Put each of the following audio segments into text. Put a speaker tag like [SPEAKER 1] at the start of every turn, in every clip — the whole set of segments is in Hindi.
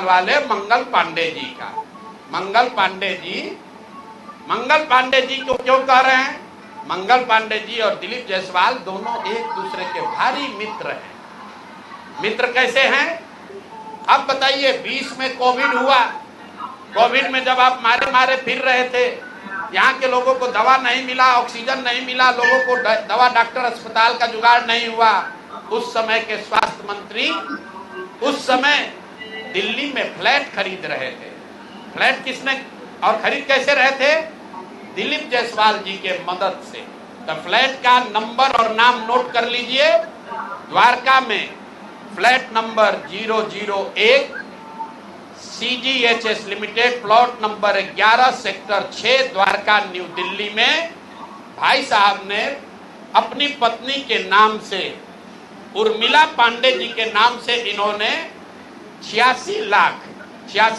[SPEAKER 1] वाले मंगल पांडे जी का। मंगल पांडे जी को क्यों कह रहे हैं? मंगल पांडे जी और दिलीप जायसवाल दोनों एक दूसरे के भारी मित्र हैं। मित्र कैसे हैं? अब बताइए, 20 में कोविड हुआ। कोविड में जब आप मारे मारे फिर रहे थे, यहाँ के लोगों को दवा नहीं मिला, ऑक्सीजन नहीं मिला, लोगों को दवा, डॉक्टर, अस्पताल का जुगाड़ नहीं हुआ, उस समय के स्वास्थ्य मंत्री उस समय दिल्ली में फ्लैट खरीद रहे थे। फ्लैट किसने और खरीद कैसे रहे थे? दिलीप जायसवाल जी के मदद से। तो फ्लैट का नंबर और नाम नोट कर लीजिए। द्वारका में flat number 001, CGHS limited, plot number 11, sector 6, Dwarka, new Delhi में भाई साहब ने अपनी पत्नी के नाम से, उर्मिला पांडे जी के नाम से, इन्होंने 86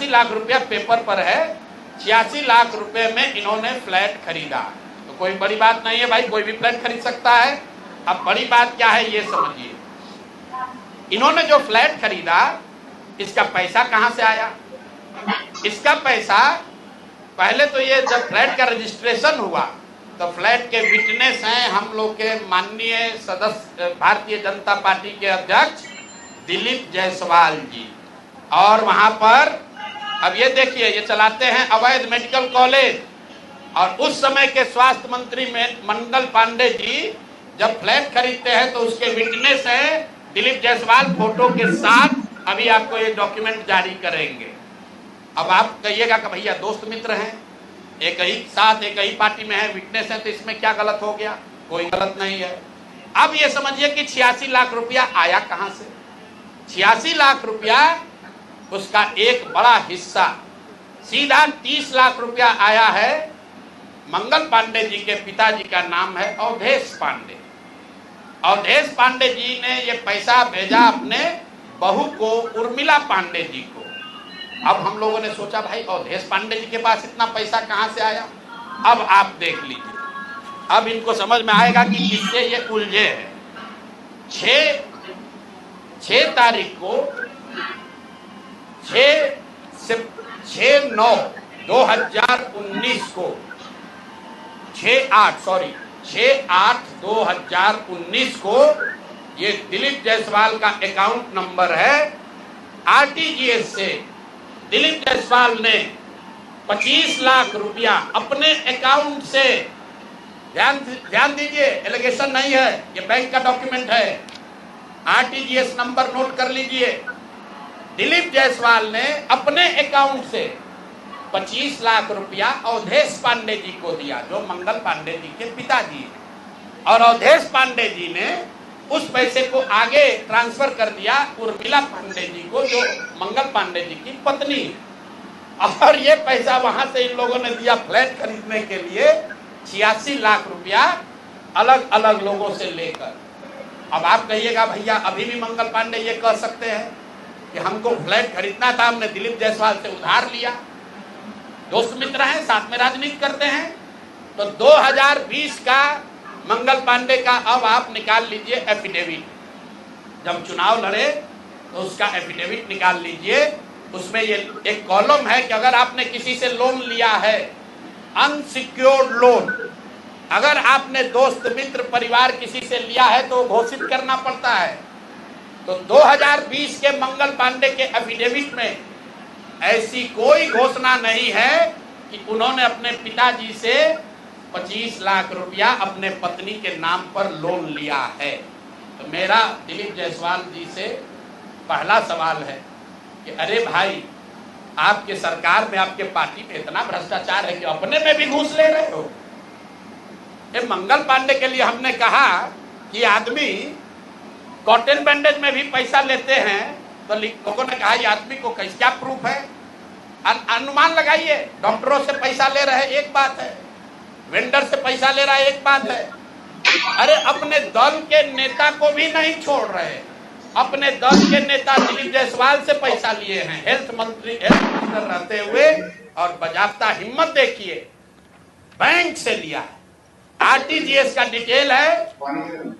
[SPEAKER 1] लाख रुपया पेपर पर है, 86 लाख रुपए में इन्होंने फ्लैट खरीदा। तो कोई बड़ी बात नहीं है भाई, कोई भी फ्लैट खरीद सकता है। अब बड़ी बात क्या है ये समझिए। इन्होंने जो फ्लैट खरीदा, इसका पैसा कहां से आया? इसका पैसा पहले तो ये जब फ्लैट का रजिस्ट्रेशन हुआ तो फ्लैट के विटनेस हैं हम लोग के माननीय सदस्य, भारतीय जनता पार्टी के अध्यक्ष दिलीप जायसवाल जी। और वहां पर अब ये देखिए, ये चलाते हैं अवैध मेडिकल कॉलेज। और उस समय के स्वास्थ्य मंत्री में मंगल पांडे जी जब फ्लैट खरीदते हैं तो उसके विटनेस है दिलीप जायसवाल, फोटो के साथ। अभी आपको ये डॉक्यूमेंट जारी करेंगे। अब आप कहिएगा कि भैया दोस्त मित्र हैं, एक ही साथ एक ही पार्टी में है, विटनेस है, तो इसमें क्या गलत हो गया? कोई गलत नहीं है। अब ये समझिए कि 86 लाख रुपया आया कहां से? 86 लाख रुपया, उसका एक बड़ा हिस्सा सीधा 30 लाख रुपया आया है। मंगल पांडे जी के पिताजी का नाम है अवधेश पांडे। अवधेश पांडे जी ने ये पैसा भेजा अपने बहू को, उर्मिला पांडे जी को। अब हम लोगों ने सोचा भाई अवधेश पांडे जी के पास इतना पैसा कहां से आया? अब आप देख लीजिए, अब इनको समझ में आएगा कि किससे ये उलझे हैं। 6 तारीख को 6/9/2019 को 6/8/2019 को ये दिलीप जायसवाल का अकाउंट नंबर है। RTGS से दिलीप जायसवाल ने 25 लाख रुपया अपने अकाउंट से, ध्यान दीजिए, एलिगेशन नहीं है, ये बैंक का डॉक्यूमेंट है। RTGS नंबर नोट कर लीजिए। दिलीप जायसवाल ने अपने अकाउंट से 25 लाख रुपया अवधेश पांडे जी को दिया, जो मंगल पांडे जी के पिताजी हैं। और अवधेश पांडे जी ने उस पैसे को आगे ट्रांसफर कर दिया उर्मिला पांडे जी को, जो मंगल पांडे जी की पत्नी है। और ये पैसा वहां से इन लोगों ने दिया फ्लैट खरीदने के लिए, 86 लाख रुपया अलग अलग लोगों से लेकर। अब आप कहिएगा भैया अभी भी मंगल पांडे ये कह सकते हैं कि हमको फ्लैट खरीदना था, हमने दिलीप जायसवाल से उधार लिया। दोस्त मित्र हैं, साथ में राजनीति करते हैं। तो 2020 का मंगल पांडे का अब आप निकाल लीजिए एफिडेविट। जब चुनाव लड़े तो उसका एफिडेविट निकाल लीजिए। उसमें ये एक कॉलम है कि अगर आपने किसी से लोन लिया है, अनसिक्योर्ड लोन, अगर आपने दोस्त मित्र परिवार किसी से लिया है तो घोषित करना पड़ता है। तो 2020 के मंगल पांडे के एफिडेविट में ऐसी कोई घोषणा नहीं है कि उन्होंने अपने पिताजी से 25 लाख रुपया अपने पत्नी के नाम पर लोन लिया है। तो मेरा दिलीप जायसवाल जी से पहला सवाल है कि अरे भाई, आपके सरकार में, आपके पार्टी में इतना भ्रष्टाचार है कि अपने में भी घूस ले रहे हो। ये मंगल पांडे के लिए हमने कहा कि आदमी कॉटन बैंडेज में भी पैसा लेते हैं, तो लोगों ने कहा ये आदमी को कैसे, क्या प्रूफ है? अनुमान लगाइए। डॉक्टरों से पैसा ले रहे एक बात है, वेंडर से पैसा ले रहा है एक बात है। अरे अपने दल के नेता को भी नहीं छोड़ रहे। अपने दल के नेता दिलीप जायसवाल से पैसा लिए हैं, हेल्थ मिनिस्टर रहते हुए, और बजाबता हिम्मत देखिए, बैंक से लिया है। RTGS का डिटेल है,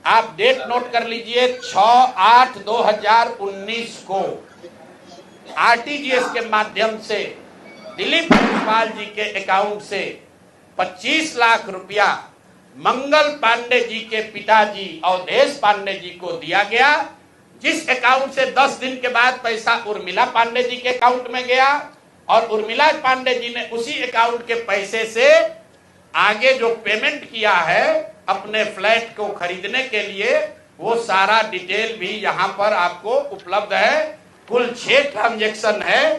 [SPEAKER 1] आप डेट नोट कर लीजिए, 6/8/2019 को आरटीजीएस के माध्यम से दिलीप जायसवाल जी के अकाउंट से 25 लाख रुपया मंगल पांडे जी के पिताजी अवधेश पांडे जी को दिया गया, जिस अकाउंट से 10 दिन के बाद पैसा उर्मिला पांडे जी के अकाउंट में गया और उर्मिला पांडे जी ने उसी अकाउंट के पैसे से आगे जो पेमेंट किया है अपने फ्लैट को खरीदने के लिए, वो सारा डिटेल भी यहां पर आपको उपलब्ध है। कुल 6 ट्रांजैक्शन है।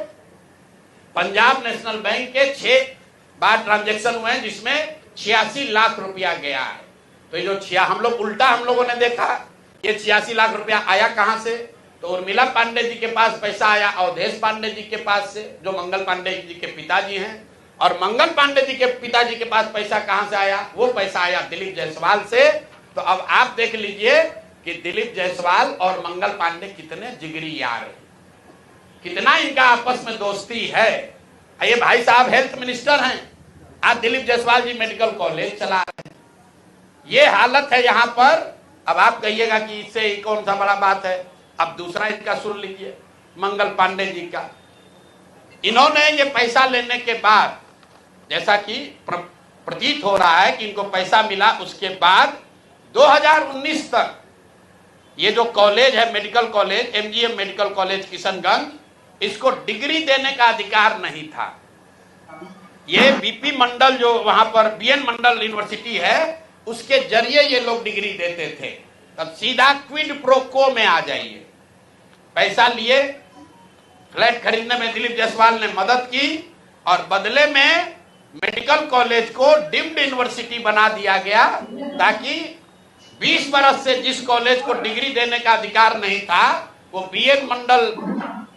[SPEAKER 1] पंजाब नेशनल बैंक के 6 बार ट्रांजैक्शन हुए हैं, जिसमें 86 लाख रुपया गया है। तो ये जो हम लोगों ने देखा ये 86 लाख रुपया आया कहां से, तो उर्मिला पांडे जी के पास पैसा आया अवधेश पांडे जी के पास से, जो मंगल पांडे जी के पिताजी हैं, और मंगल पांडे जी के पिताजी के पास पैसा कहां से आया, वो पैसा आया दिलीप जायसवाल से। तो अब आप देख लीजिए कि दिलीप जायसवाल और मंगल पांडे कितने जिगरी यार हैं, कितना इनका आपस में दोस्ती है। ये भाई साहब हेल्थ मिनिस्टर हैं, आज दिलीप जायसवाल जी मेडिकल कॉलेज चला रहे हैं। ये हालत है यहाँ पर। अब आप कहिएगा कि इससे कौन सा बड़ा बात है। अब दूसरा इसका सुन लीजिए, मंगल पांडे जी का। इन्होंने ये पैसा लेने के बाद, जैसा कि प्रतीत हो रहा है कि इनको पैसा मिला, उसके बाद 2019 तक ये जो कॉलेज है medical college, MGM medical college Kishanganj, इसको डिग्री देने का अधिकार नहीं था। ये बीपी मंडल जो वहां पर बीएन मंडल यूनिवर्सिटी है, उसके जरिए ये लोग डिग्री देते थे। तब सीधा क्विड प्रो को में आ जाइए। पैसा लिए, फ्लैट खरीदने में दिलीप जायसवाल ने मदद की और बदले में मेडिकल कॉलेज को डीम्ड यूनिवर्सिटी बना दिया गया, ताकि 20 बरस से जिस कॉलेज को डिग्री देने का अधिकार नहीं था, वो बीएन मंडल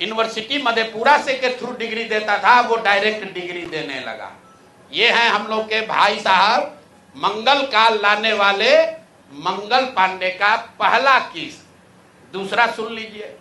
[SPEAKER 1] यूनिवर्सिटी मधेपुरा से के थ्रू डिग्री देता था, वो डायरेक्ट डिग्री देने लगा। ये हैं हम लोग के भाई साहब, मंगल काल लाने वाले मंगल पांडे का पहला केस। दूसरा सुन लीजिए।